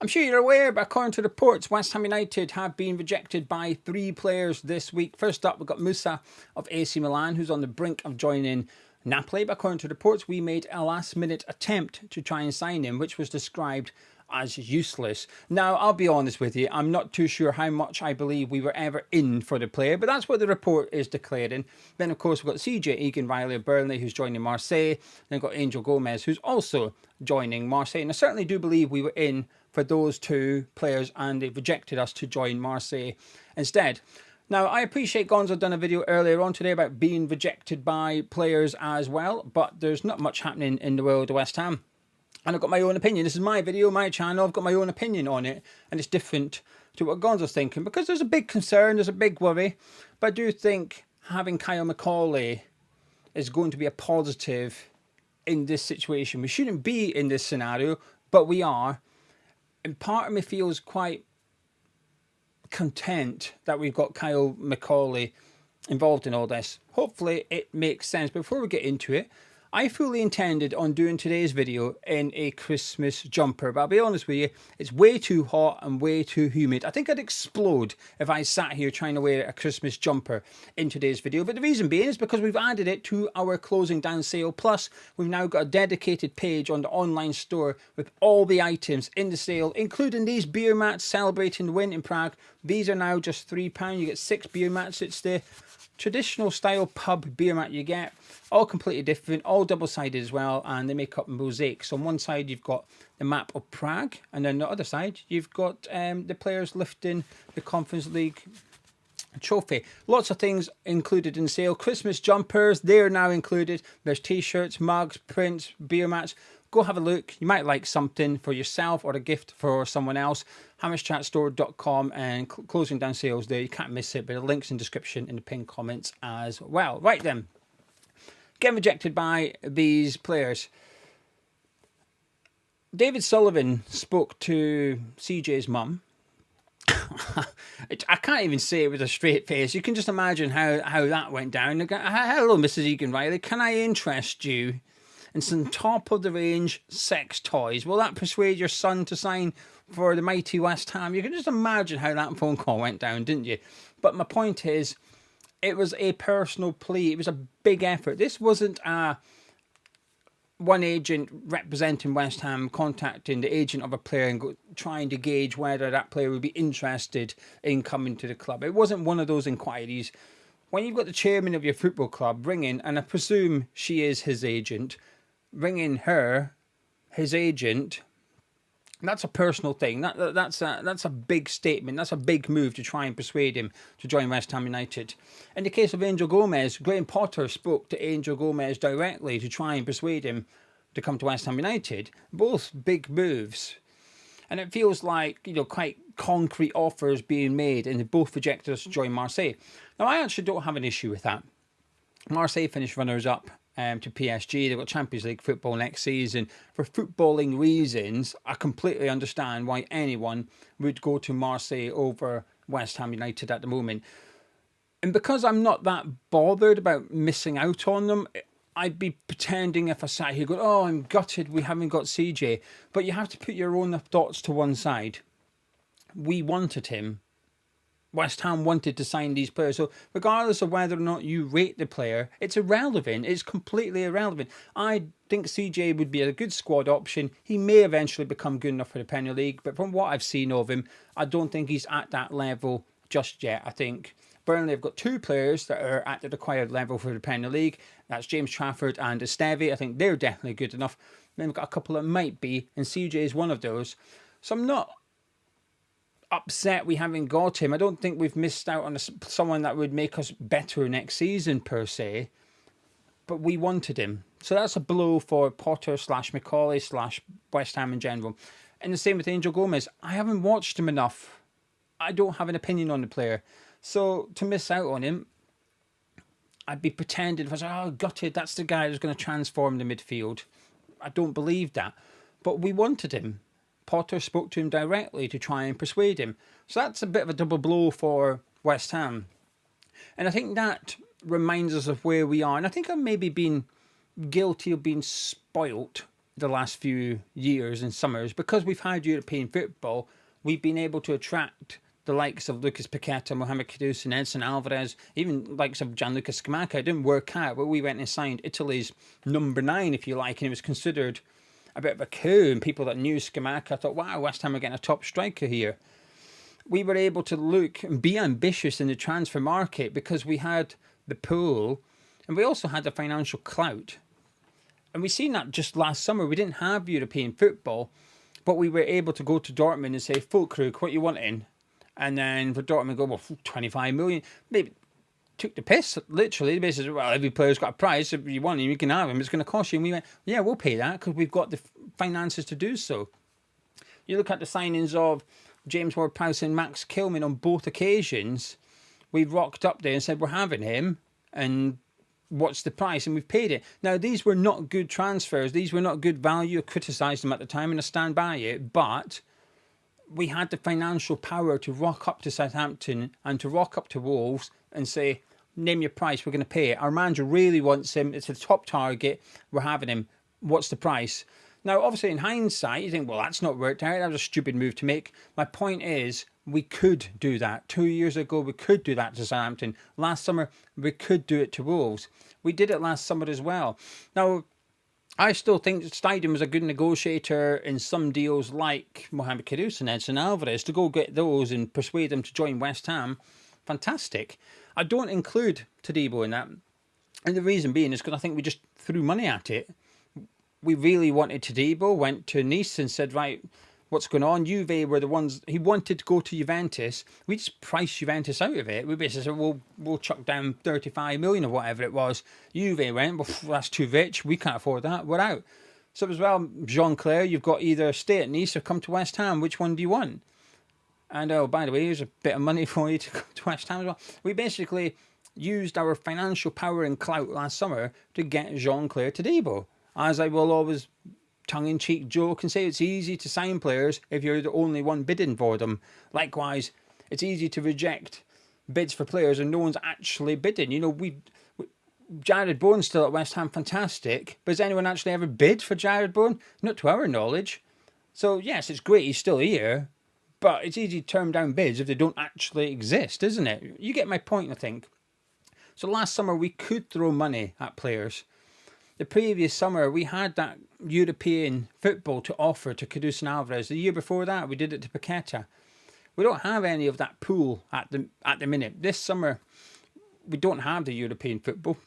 I'm sure you're aware, but according to reports, West Ham United have been rejected by 3 players this week. First up, we've got Musah of AC Milan, who's on the brink of joining Napoli. But according to reports, we made a last-minute attempt to try and sign him, which was described as useless. Now, I'll be honest with you, I'm not too sure how much I believe we were ever in for the player, but that's what the report is declaring. Then, of course, we've got CJ Egan-Riley of Burnley, who's joining Marseille. Then we've got Angel Gomes, who's also joining Marseille. And I certainly do believe we were in for those 2 players, and they've rejected us to join Marseille instead. Now, I appreciate Gonzo done a video earlier on today about being rejected by players as well, but there's not much happening in the world of West Ham. And I've got my own opinion. This is my video, my channel. I've got my own opinion on it, and it's different to what Gonzo's thinking, because there's a big concern, there's a big worry. But I do think having Kyle Macaulay is going to be a positive in this situation. We shouldn't be in this scenario, but we are. And part of me feels quite content that we've got Kyle Macaulay involved in all this. Hopefully it makes sense. Before we get into it, I fully intended on doing today's video in a Christmas jumper, but I'll be honest with you, it's way too hot and way too humid. I think I'd explode if I sat here trying to wear a Christmas jumper in today's video. But the reason being is because we've added it to our closing down sale. Plus, we've now got a dedicated page on the online store with all the items in the sale, including these beer mats celebrating the win in Prague. These are now just £3. You get 6 beer mats. It's the traditional style pub beer mat you get, all completely different, all double-sided as well, and they make up mosaics. So on one side you've got the map of Prague, and then the other side you've got the players lifting the Conference League trophy. Lots of things included in the sale. Christmas jumpers, they're now included. There's t-shirts, mugs, prints, beer mats. Go have a look. You might like something for yourself or a gift for someone else. HamishChatStore.com, and closing down sales there. You can't miss it, but the link's in the description in the pinned comments as well. Right then, getting rejected by these players. David Sullivan spoke to CJ's mum. I can't even say it with a straight face. You can just imagine how that went down. Hello, Mrs. Egan-Riley. Can I interest you in some top-of-the-range sex toys? Will that persuade your son to sign for the mighty West Ham? You can just imagine how that phone call went down, didn't you? But my point is, it was a personal plea. It was a big effort. This wasn't one agent representing West Ham contacting the agent of a player and trying to gauge whether that player would be interested in coming to the club. It wasn't one of those inquiries. When you've got the chairman of your football club ringing, and I presume she is his agent, ringing her, his agent, that's a personal thing. That's a big statement. That's a big move to try and persuade him to join West Ham United. In the case of Angel Gomes, Graham Potter spoke to Angel Gomes directly to try and persuade him to come to West Ham United. Both big moves. And it feels like, you know, quite concrete offers being made, and they both rejected us to join Marseille. Now, I actually don't have an issue with that. Marseille finished runners-up to PSG. They've got Champions League football next season. For footballing reasons, I completely understand why anyone would go to Marseille over West Ham United at the moment. And because I'm not that bothered about missing out on them, I'd be pretending if I sat here going, oh, I'm gutted we haven't got CJ. But you have to put your own thoughts to one side. We wanted him. West Ham wanted to sign these players. So regardless of whether or not you rate the player, it's irrelevant. It's completely irrelevant. I think CJ would be a good squad option. He may eventually become good enough for the Premier League, but from what I've seen of him, I don't think he's at that level just yet. I think Burnley have got 2 players that are at the required level for the Premier League. That's James Trafford and Esteve. I think they're definitely good enough. Then we've got a couple that might be, and CJ is one of those. So I'm not upset we haven't got him. I don't think we've missed out on someone that would make us better next season per se, but we wanted him. So that's a blow for Potter / Macaulay / West Ham in general. And the same with Angel Gomes. I haven't watched him enough. I don't have an opinion on the player. So to miss out on him, I'd be pretending if I said, oh, gutted, that's the guy who's going to transform the midfield. I don't believe that. But we wanted him. Potter spoke to him directly to try and persuade him. So that's a bit of a double blow for West Ham. And I think that reminds us of where we are. And I think I've maybe been guilty of being spoilt the last few years and summers, because we've had European football, we've been able to attract the likes of Lucas Paqueta, Mohamed Kudus and Edson Alvarez, even likes of Gianluca Scamacca. It didn't work out, but we went and signed Italy's number 9, if you like, and it was considered a bit of a coup, and people that knew Scamacca thought, wow, West Ham are getting a top striker here. We were able to look and be ambitious in the transfer market because we had the pool and we also had the financial clout. And we seen that just last summer. We didn't have European football, but we were able to go to Dortmund and say, Fulkrug, what you want in? And then for Dortmund go, well, 25 million. Maybe took the piss, literally. The basis, well, every player's got a price. If you want him, you can have him. It's going to cost you. And we went, yeah, we'll pay that because we've got the finances to do so. You look at the signings of James Ward-Prowse and Max Kilman on both occasions. We've rocked up there and said, we're having him. And what's the price? And we've paid it. Now, these were not good transfers. These were not good value. I criticised them at the time and I stand by it. But we had the financial power to rock up to Southampton and to rock up to Wolves and say, name your price, we're going to pay it. Our manager really wants him. It's a top target. We're having him. What's the price? Now, obviously, in hindsight, you think, well, that's not worked out. That was a stupid move to make. My point is, we could do that. 2 years ago, we could do that to Southampton. Last summer, we could do it to Wolves. We did it last summer as well. Now, I still think Stidham was a good negotiator in some deals like Mohamed Kudus and Edson Alvarez to go get those and persuade them to join West Ham. Fantastic. I don't include Todibo in that. And the reason being is because I think we just threw money at it. We really wanted Todibo, went to Nice and said, right, what's going on? Juve were the ones, he wanted to go to Juventus. We just priced Juventus out of it. We basically said, we'll chuck down 35 million or whatever it was. Juve went, well, that's too rich. We can't afford that. We're out. So as well, Jean-Claire, you've got either stay at Nice or come to West Ham. Which one do you want? And oh, by the way, here's a bit of money for you to come to West Ham as well. We basically used our financial power and clout last summer to get Jean-Claire Todibo. As I will always tongue-in-cheek joke and say, it's easy to sign players if you're the only one bidding for them. Likewise, it's easy to reject bids for players and no one's actually bidding. You know, Jared Bowen's still at West Ham, fantastic. But has anyone actually ever bid for Jared Bowen? Not to our knowledge. So yes, it's great he's still here, but it's easy to turn down bids if they don't actually exist, isn't it? You get my point, I think. So last summer we could throw money at players. The previous summer, we had that European football to offer to Kudus and Alvarez. The year before that, we did it to Paqueta. We don't have any of that pool at the minute. This summer, we don't have the European football.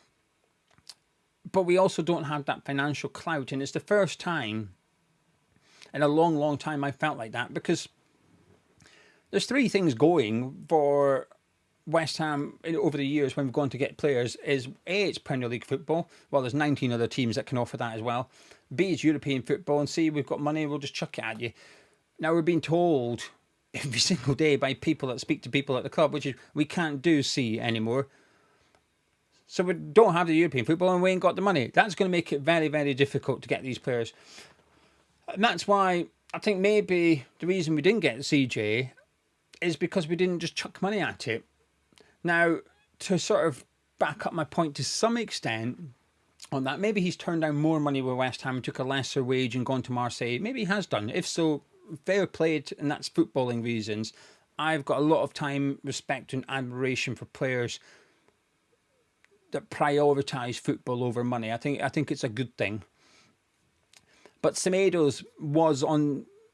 But we also don't have that financial clout. And it's the first time in a long, long time I felt like that. Because there's three things going for West Ham over the years when we've gone to get players is A, it's Premier League football. Well, there's 19 other teams that can offer that as well. B, it's European football. And C, we've got money, we'll just chuck it at you. Now, we're being told every single day by people that speak to people at the club, which is we can't do C anymore. So we don't have the European football and we ain't got the money. That's going to make it very, very difficult to get these players. And that's why I think maybe the reason we didn't get CJ is because we didn't just chuck money at it. Now, to sort of back up my point to some extent on that, maybe he's turned down more money with West Ham and took a lesser wage and gone to Marseille. Maybe he has done. If so, fair play, and that's footballing reasons. I've got a lot of time, respect and admiration for players that prioritise football over money. I think it's a good thing. But Semedo's was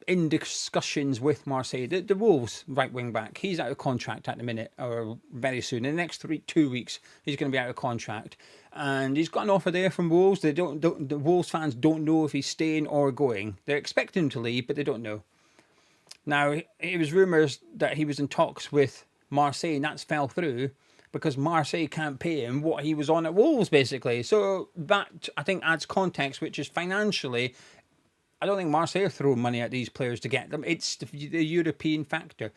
in discussions with Marseille. The Wolves right wing back, he's out of contract at the minute, or very soon. In the next 2 weeks, he's going to be out of contract, and he's got an offer there from Wolves. The Wolves fans don't know if he's staying or going. They're expecting him to leave, but they don't know. Now, it was rumours that he was in talks with Marseille, and that's fell through because Marseille can't pay him what he was on at Wolves, basically. So that, I think, adds context, which is financially, I don't think Marseille are throwing money at these players to get them. It's the European factor.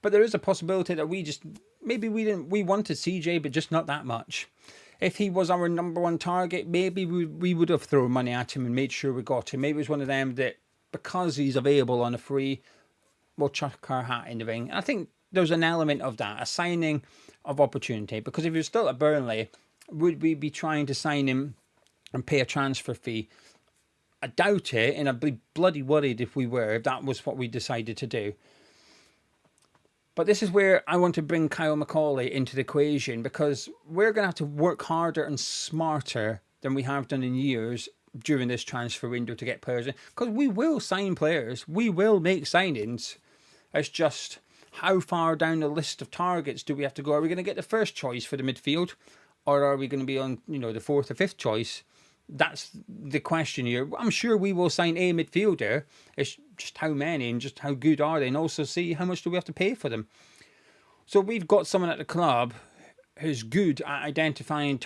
But there is a possibility that we wanted CJ, but just not that much. If he was our number one target, maybe we would have thrown money at him and made sure we got him. Maybe it was one of them that, because he's available on a free, we'll chuck our hat in the ring. And I think there's an element of that, a signing of opportunity. Because if he was still at Burnley, would we be trying to sign him and pay a transfer fee? I doubt it, and I'd be bloody worried if that was what we decided to do. But this is where I want to bring Kyle Macaulay into the equation, because we're going to have to work harder and smarter than we have done in years during this transfer window to get players in. Because we will sign players. We will make signings. It's just how far down the list of targets do we have to go? Are we going to get the first choice for the midfield? Or are we going to be on, the fourth or fifth choice? That's the question here. I'm sure we will sign a midfielder. It's just how many and just how good are they, and also see how much do we have to pay for them. So we've got someone at the club who's good at identifying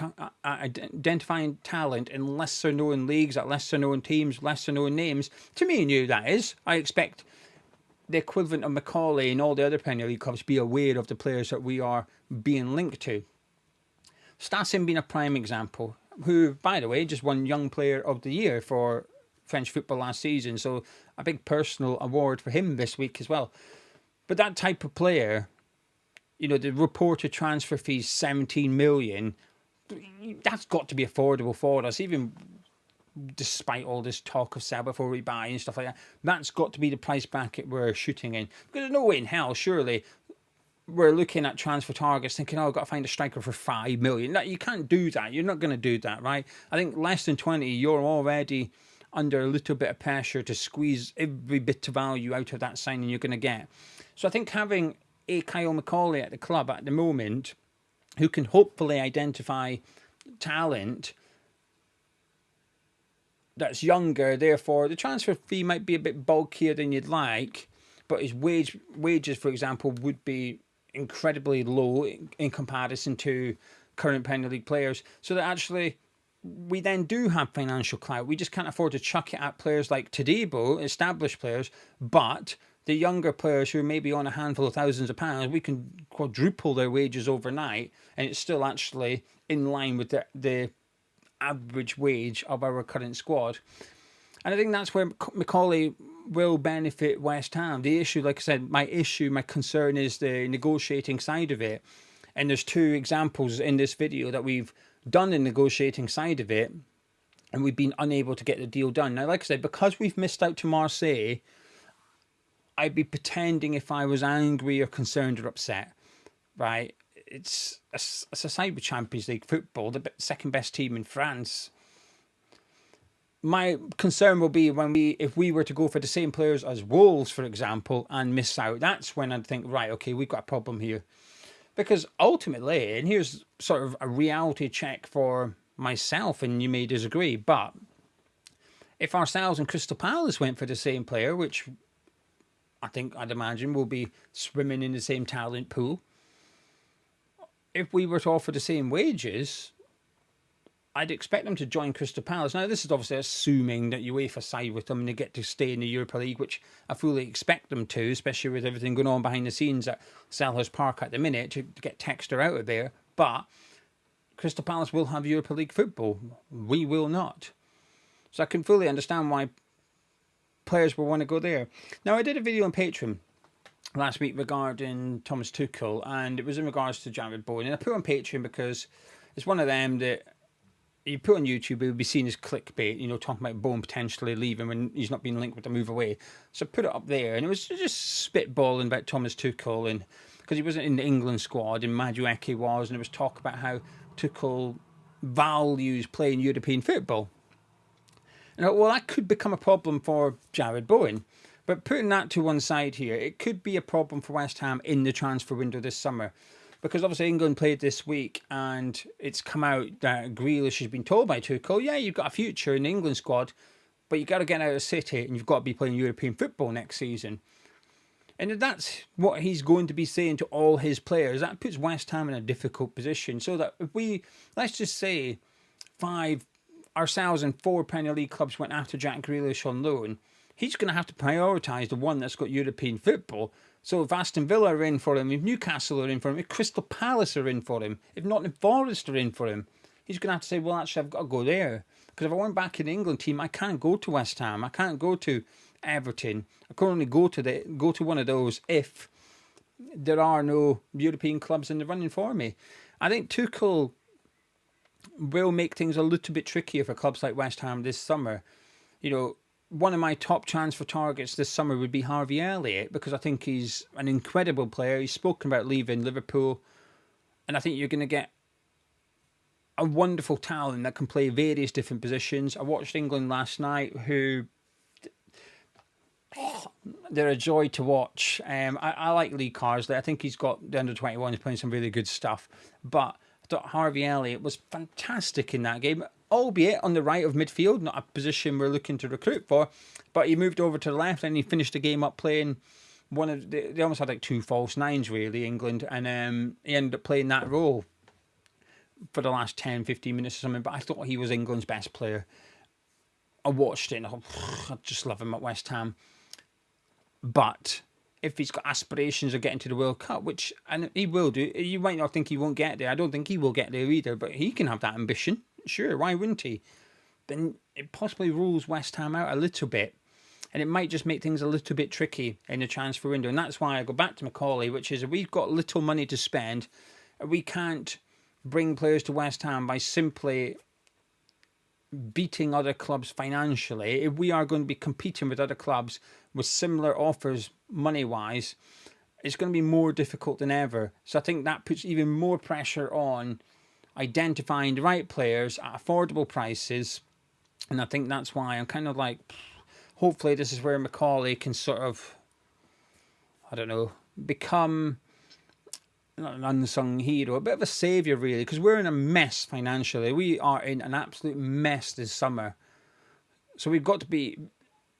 talent in lesser known leagues, at lesser known teams, lesser known names. To me, new that is. I expect the equivalent of Macaulay and all the other Premier League clubs be aware of the players that we are being linked to. Stassin being a prime example, who, by the way, just won Young Player of the Year for French football last season. So a big personal award for him this week as well. But that type of player, the reported transfer fees, 17 million, that's got to be affordable for us, even despite all this talk of sell before we buy and stuff like that. That's got to be the price bracket we're shooting in. Because there's no way in hell, surely, we're looking at transfer targets thinking, I've got to find a striker for 5 million. No, you can't do that. You're not going to do that, right? I think less than 20, you're already under a little bit of pressure to squeeze every bit of value out of that signing you're going to get. So I think having a Kyle Macaulay at the club at the moment, who can hopefully identify talent that's younger, therefore the transfer fee might be a bit bulkier than you'd like, but his wages, for example, would be incredibly low in comparison to current Premier League players, so that actually we then do have financial clout. We just can't afford to chuck it at players like Tadebo, established players, but the younger players who are maybe on a handful of thousands of pounds, we can quadruple their wages overnight, and it's still actually in line with the average wage of our current squad. And I think that's where Macaulay will benefit West Ham. The issue, like I said, my concern is the negotiating side of it. And there's two examples in this video that we've done the negotiating side of it, and we've been unable to get the deal done. Now, like I said, because we've missed out to Marseille, I'd be pretending if I was angry or concerned or upset, right? It's a side with Champions League football, the second best team in France. My concern will be if we were to go for the same players as Wolves, for example, and miss out. That's when I'd think, right, okay, we've got a problem here. Because ultimately, and here's sort of a reality check for myself, and you may disagree, but if ourselves and Crystal Palace went for the same player, which I'd imagine will be swimming in the same talent pool, if we were to offer the same wages, I'd expect them to join Crystal Palace. Now, this is obviously assuming that UEFA side with them and they get to stay in the Europa League, which I fully expect them to, especially with everything going on behind the scenes at Selhurst Park at the minute to get Textor out of there. But Crystal Palace will have Europa League football. We will not. So I can fully understand why players will want to go there. Now, I did a video on Patreon last week regarding Thomas Tuchel, and it was in regards to Jared Bowen. And I put it on Patreon because it's one of them that you put on YouTube, it would be seen as clickbait, talking about Bowen potentially leaving when he's not been linked with the move away. So I put it up there, and it was just spitballing about Thomas Tuchel, and because he wasn't in the England squad, and Madueke was, and there was talk about how Tuchel values playing European football. And I thought, well, that could become a problem for Jared Bowen. But putting that to one side here, it could be a problem for West Ham in the transfer window this summer. Because obviously England played this week, and it's come out that Grealish has been told by Tuchel, yeah, you've got a future in the England squad, but you've got to get out of City and you've got to be playing European football next season. And if that's what he's going to be saying to all his players, that puts West Ham in a difficult position. So that if let's just say ourselves and 4 Premier League clubs went after Jack Grealish on loan, he's going to have to prioritise the one that's got European football. So if Aston Villa are in for him, if Newcastle are in for him, if Crystal Palace are in for him, if Nottingham Forest are in for him, he's going to have to say, well, actually, I've got to go there. Because if I went back in the England team, I can't go to West Ham. I can't go to Everton. I can only go to one of those if there are no European clubs in the running for me. I think Tuchel will make things a little bit trickier for clubs like West Ham this summer. you know, one of my top transfer targets this summer would be Harvey Elliott, because I think he's an incredible player. He's spoken about leaving Liverpool, and I think you're going to get a wonderful talent that can play various different positions. I watched England last night, who they're a joy to watch. I like Lee Carsley. I think he's got the under-21. He's playing some really good stuff. But I thought Harvey Elliott was fantastic in that game, albeit on the right of midfield, not a position we're looking to recruit for. But he moved over to the left and he finished the game up playing one of they almost had like 2 false nines, really, England. And he ended up playing that role for the last 10, 15 minutes or something. But I thought he was England's best player. I watched it and I thought, I just love him at West Ham. But if he's got aspirations of getting to the World Cup, which and he will do, you might not think he won't get there. I don't think he will get there either, but he can have that ambition. Sure, why wouldn't he? Then it possibly rules West Ham out a little bit. And it might just make things a little bit tricky in the transfer window. And that's why I go back to Macaulay, which is if we've got little money to spend, we can't bring players to West Ham by simply beating other clubs financially. If we are going to be competing with other clubs with similar offers money-wise, it's going to be more difficult than ever. So I think that puts even more pressure on identifying the right players at affordable prices. And I think that's why I'm kind of like, hopefully this is where Macaulay can sort of, I don't know, become not an unsung hero, a bit of a saviour really, because we're in a mess financially. We are in an absolute mess this summer. So we've got to be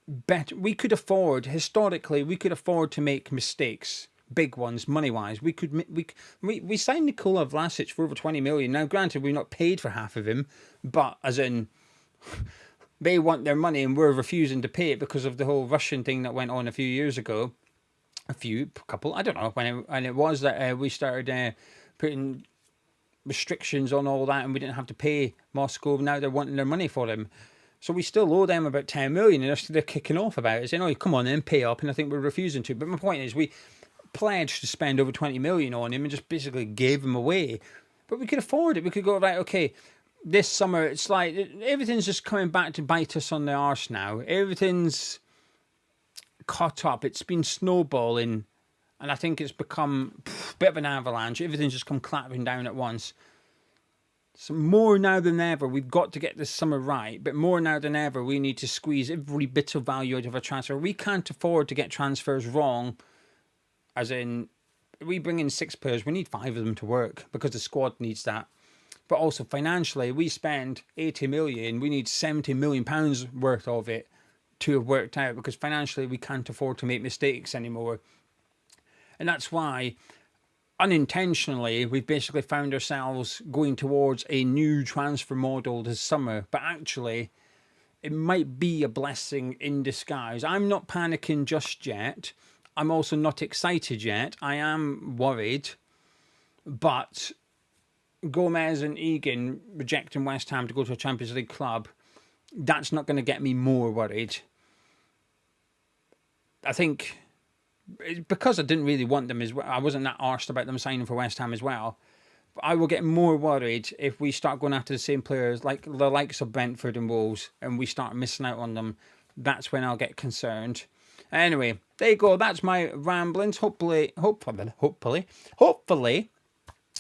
better. We could afford, historically, we could afford to make mistakes, big ones, money-wise. We signed Nikola Vlasic for over 20 million. Now, granted, we've not paid for half of him, but as in, they want their money and we're refusing to pay it because of the whole Russian thing that went on a few years ago. Couple, I don't know when it was that we started putting restrictions on all that and we didn't have to pay Moscow. Now they're wanting their money for them. So we still owe them about 10 million and they're kicking off about it, saying, oh, come on then, pay up. And I think we're refusing to. But my point is, we pledged to spend over 20 million on him and just basically gave him away. But we could afford it. We could go, right, okay, this summer, it's like everything's just coming back to bite us on the arse now. Everything's caught up. It's been snowballing. And I think it's become a bit of an avalanche. Everything's just come clattering down at once. So more now than ever, we've got to get this summer right. But more now than ever, we need to squeeze every bit of value out of a transfer. We can't afford to get transfers wrong. As in, we bring in 6 players, we need 5 of them to work because the squad needs that. But also financially, we spend 80 million. We need 70 million pounds worth of it to have worked out because financially we can't afford to make mistakes anymore. And that's why, unintentionally, we've basically found ourselves going towards a new transfer model this summer. But actually, it might be a blessing in disguise. I'm not panicking just yet. I'm also not excited yet. I am worried. But Gomes and Egan rejecting West Ham to go to a Champions League club, that's not going to get me more worried. I think because I didn't really want them as well, I wasn't that arsed about them signing for West Ham as well. But I will get more worried if we start going after the same players like the likes of Brentford and Wolves and we start missing out on them. That's when I'll get concerned. Anyway, there you go. That's my ramblings. Hopefully,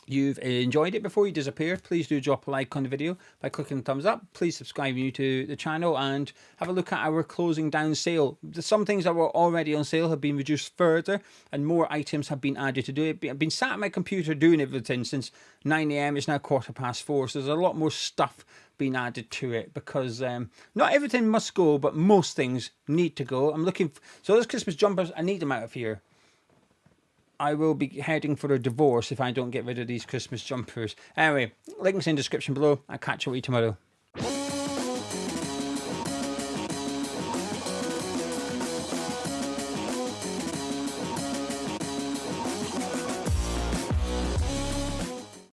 you've enjoyed it. Before you disappear, please do drop a like on the video by clicking the thumbs up. Please subscribe to the channel and have a look at our closing down sale. Some things that were already on sale have been reduced further and more items have been added to do it. I've been sat at my computer doing everything since 9 AM. It's now 4:15, so there's a lot more stuff being added to it because not everything must go, but most things need to go. So those Christmas jumpers, I need them out of here. I will be heading for a divorce if I don't get rid of these Christmas jumpers. Anyway, links in the description below. I'll catch you tomorrow.